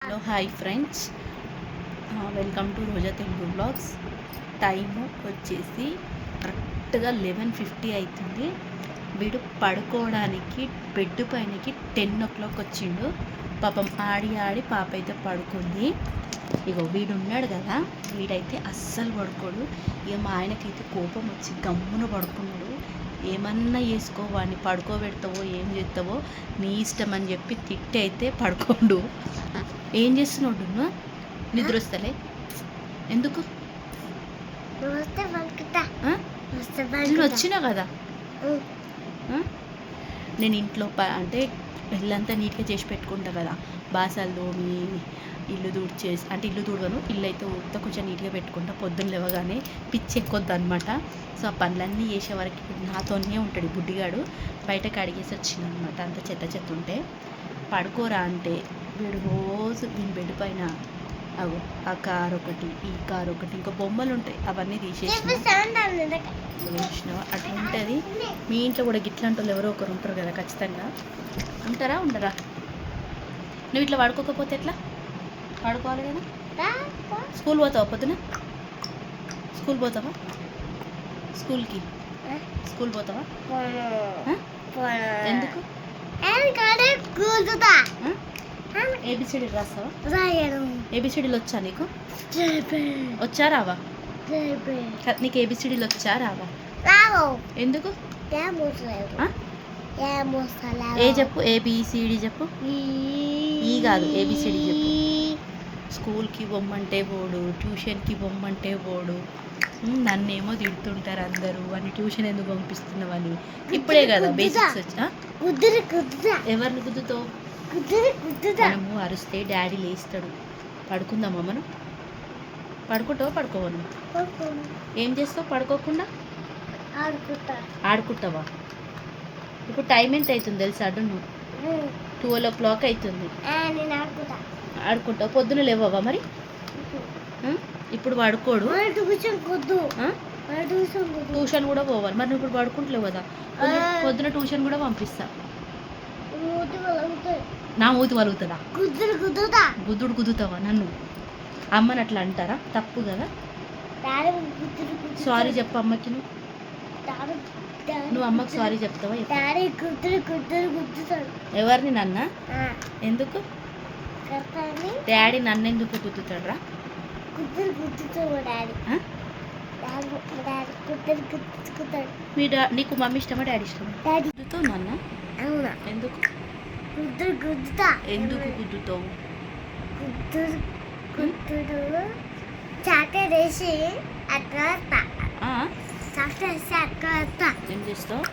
Hello hi friends, welcome to Roja Telugu vlogs. Time వచ్చేసి కరెక్ట్గా 11:50 అవుతుంది. వీడు పడుకోవడానికి బెడ్ పైనకి 10 o'clock వచ్చిండు. పాపం ఆడి ఆడి పాప అయితే పడుకుంది. ఇగో వీడు ఉన్నాడు కదా, వీడైతే అస్సలు పడుకోడు. ఇక మా ఆయనకైతే కోపం వచ్చి గమ్మున పడుకున్నాడు. ఏమన్నా చేసుకో, వాడిని పడుకోబెడతావో ఏం చేస్తావో నీ ఇష్టం అని చెప్పి తిట్టి అయితే పడుకోండు. ఏం చేస్తున్నాడు? నిద్ర వస్తలే ఎందుకు? నేను వచ్చినా కదా, నేను ఇంట్లో అంటే ఇల్లంతా నీట్గా చేసి పెట్టుకుంటా కదా, బాసాలు తోమి ఇల్లు తుడిచేసి, అంటే ఇల్లు తుడవను, ఇల్లు అయితే ఉత్త కొంచెం నీట్గా పెట్టుకుంటా. పొద్దున్న లేవగానే పిచ్చి ఎక్కొద్దు అనమాట. సో ఆ పనులన్నీ చేసే వరకు నాతోనే ఉంటాడు బుడ్డిగాడు. బయటకు అడిగేసి వచ్చింది అనమాట, అంత చెత్త చెత్త ఉంటే. పడుకోరా అంటే వీడు రోజు వీని బెడ్ పైన అగో ఆ కార్ ఒకటి, ఈ కార్ ఒకటి, ఇంకా బొమ్మలు ఉంటాయి అవన్నీ తీసేసిన అట్లా ఉంటుంది. మీ ఇంట్లో కూడా గిట్లాంటి వాళ్ళు ఎవరో ఒకరు ఉంటారు కదా, ఖచ్చితంగా ఉంటారా ఉండరా? నువ్వు ఇట్లా పడుకోకపోతే ఎట్లా? పడుకోవాలి కదా. స్కూల్ పోతావా? పొద్దున స్కూల్ పోతావా? స్కూల్ పోతావా? ఎందుకు? ఏబిసిడి రాస్తావా? ఏబిసిడీలు వచ్చా నీకు? వచ్చా రావా? నీకు ఏబిసిడీలు వచ్చా రావా? ఎందుకు? ఏ చెప్పు, ఏబిసిడి చెప్పు. ఈ కాదు, ఏబిసిడి చెప్పు. స్కూల్కి బొమ్మంటే పోడు, ట్యూషన్కి బొమ్మంటే పోడు. నన్నేమో తిడుతుంటారు అందరూ, అని ట్యూషన్ ఎందుకు పంపిస్తున్నావని. ఇప్పుడే కదా బేసిక్స్ వచ్చా. ఎవరిని గుద్దుతావు? మనము అరిస్తే డాడీ లేస్తాడు. పడుకుందామా మనం? పడుకుంటావా పడుకోవను? ఏం చేస్తావు పడుకోకుండా? ఆడుకుంటావా? ఇప్పుడు టైం ఎంత అవుతుంది తెలుసా? నువ్వు 12 o'clock అవుతుంది. ఆడుకుంటావు. పొద్దున లేవవా మరి? ఇప్పుడు పడుకోడు. ట్యూషన్ కూడా పోవాలి మరి. నువ్వు ఇప్పుడు పడుకుంటలేవు కదా, పొద్దున ట్యూషన్ కూడా పంపిస్తా. నా మూతి వలుగుతుందా? గుద్దుడు గుద్దుతావా నన్ను? అమ్మని అట్లా అంటారా? తప్పు కదా. సారీ చెప్పు అమ్మకి. నువ్వు అమ్మకి సారీ చెప్తావా? ఎవరిని? నన్న? ఎందుకు డాడీ నన్ను ఎందుకు గుద్దుతాడు రా? నీకు మమ్మీ ఇష్టమా డాడీ ఇష్టమా? గుద్దుతావు నాన్న? ఎందుకు ఎందుకు గుద్దుతావు? ఏం చేస్తావు?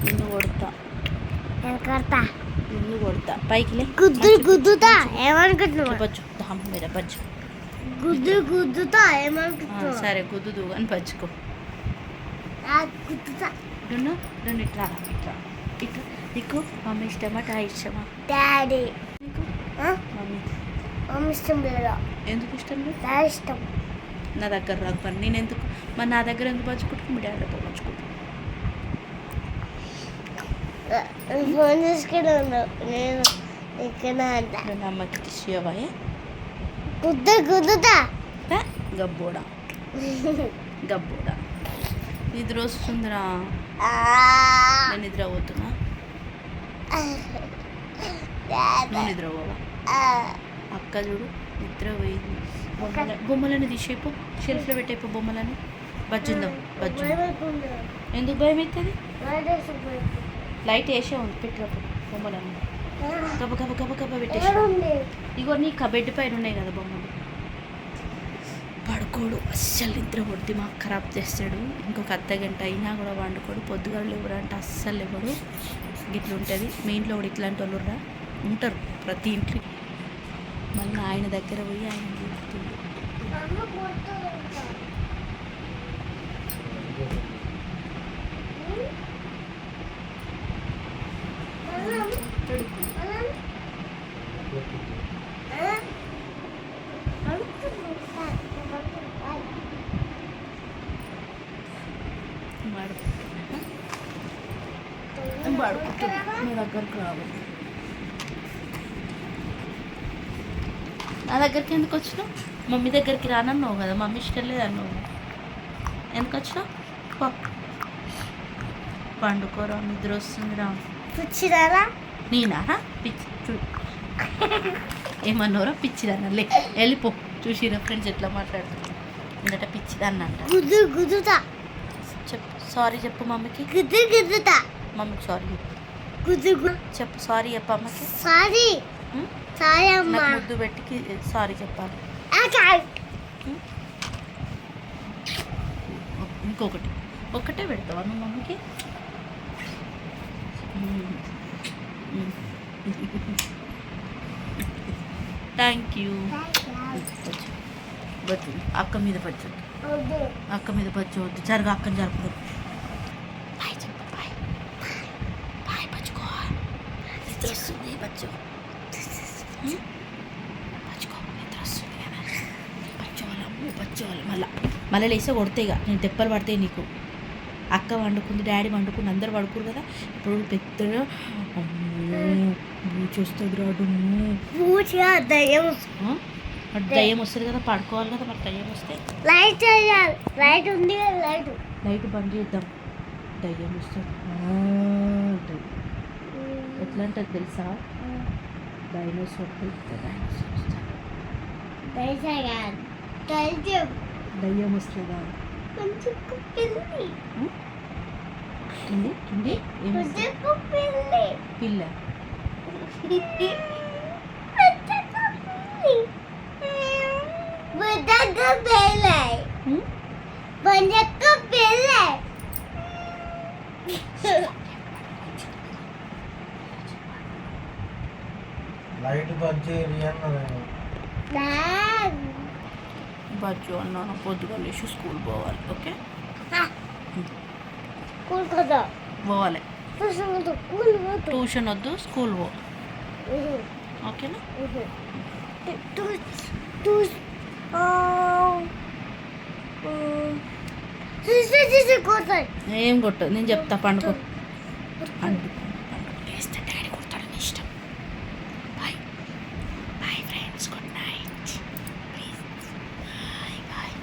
నిన్ను కొడతా. పైకి గుద్దుతా. ఏమనుకుంటున్నావు? గుద్దుతా ఏమనుకుంటున్నావు? సరే గుద్దుదు అని పచ్చుకో. ఇట్లా నీకు మమ్మీ ఇష్టమా డాడీ ఇష్టమా? డాడీ. మమ్మీ ఇష్టం లేదా? ఎందుకు ఇష్టం లేదు? డాడీ ఇష్టం. నా దగ్గర రాదు పని. నేను ఎందుకు మరి నా దగ్గర ఎందుకు పంచుకుంటాను? మీ డాడీతో పంచుకుంటాను. ఫోన్ చేసుకున్నాను నేను ఇక్కడ. అమ్మకి ఇష్టమా? గుద్దుతా. గబ్బోడా. నిద్ర వస్తుందిరా. నేను నిద్ర పోతున్నా. నువ్వు నిద్ర పోవా? అక్క చూడు నిద్ర పోయింది. బొమ్మలని తీసేపు, షెల్ఫ్లో పెట్టేపు బొమ్మలని. బజ్జు. ఎందుకు భయం అవుతుంది? లైట్ వేసే ఉంది పెట్టినప్పుడు బొమ్మలని గబ గబ గబ గబ పెట్టేసి. ఇగో నీ బెడ్ పైన ఉన్నాయి కదా బొమ్మలు. పడుకోడు అస్సలు. నిద్ర కొడితే మాకు ఖరాబ్ చేస్తాడు. ఇంకొక అర్ధగంట అయినా కూడా వండుకోడు. పొద్దుగాళ్ళు ఎవరు అంటే అస్సలు ఎవరు. గిట్ల ఉంటుంది. మీ ఇంట్లో కూడా ఇట్లాంటి వాళ్ళు ఉంటారు ప్రతి ఇంట్లో. మళ్ళీ ఆయన దగ్గర పోయి ఆయన చూస్తుంది. వాడుకుంటున్నాడు దగ్గరకు రావాలి. నా దగ్గరికి ఎందుకు వచ్చినావు? మమ్మీ దగ్గరికి రానన్నావు కదా, మమ్మీ ఇష్టం లేదన్నావు. ఎందుకు వచ్చినావు? పండుకోరా, నిద్ర వస్తుందిరా. పిచ్చిదారా నేనా పిచ్చి ఏమన్నారా? పిచ్చిదాన్న లే వెళ్ళిపో. చూసిరా ఫ్రెండ్స్ ఎట్లా మాట్లాడుతున్నా. ఎందుకంటే పిచ్చిదాన్ని అంట. గుద్దుతా చెప్పు సారీ చెప్పు మమ్మీకి. గుద్దుతా మమ్మీకి సారీ చెప్పు. సారీ చెప్పు అమ్మకి. సారీ సారీ అమ్మా. నాకు ముద్దు పెట్టి సారీ చెప్పాలి. ఇంకొకటి ఒక్కటే పెడతావా నువ్వు మమ్మీకి? Thank you. బజ్జు అక్క మీద బజ్జు, అక్క మీద బజ్జు వద్దు. జరగ అక్కని జరపదు. బాయ్ చెప్పు. బాయ్ బాయ్ బజ్జుకో. నిద్ర వస్తుంది బజ్జు. బజ్జుకో నిద్ర వస్తుంది కదా. బజ్జోవాలి మళ్ళీ లేస్తే కొడితే ఇక నేను దెబ్బలు పడతాయి నీకు. అక్క వండుకుంది, డాడీ వండుకుంది, అందరు పడుకోరు కదా. ఇప్పుడు పెద్దగా చూస్తుంది రాడు. దయ్యం వస్తుంది కదా, పడుకోవాలి కదా. మరి దయ్యం వస్తే లైట్ ఉంది, లైట్ బంద్ చేద్దాం. దయ్యం వస్తుంది ఎట్లా అంటే తెలుసా? డైనోసార్ దయ్యం వస్తుందా? పిల్ల లైట్ బజ్జీ బజ్జు అన్నాను. పొద్దుగా లేచి స్కూల్ పోవాలి. ఓకే పోవాలి. ట్యూషన్ వద్దు, స్కూల్ పో. ఓకేనా? ఏం కొట్టు, నేను చెప్తా. పండుకో లేస్తే డాడీ కొడతాడు, నీ ఇష్టం. Bye bye friends, good night. Bye bye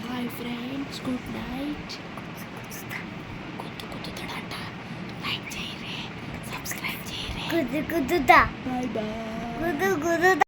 bye friends, good night. కుద్దుతాడంట. లైక్ చేయరే, సబ్స్క్రైబ్ చేయరే. గుద్దుతా బాయ్ బాయ్. గుద్దుతా.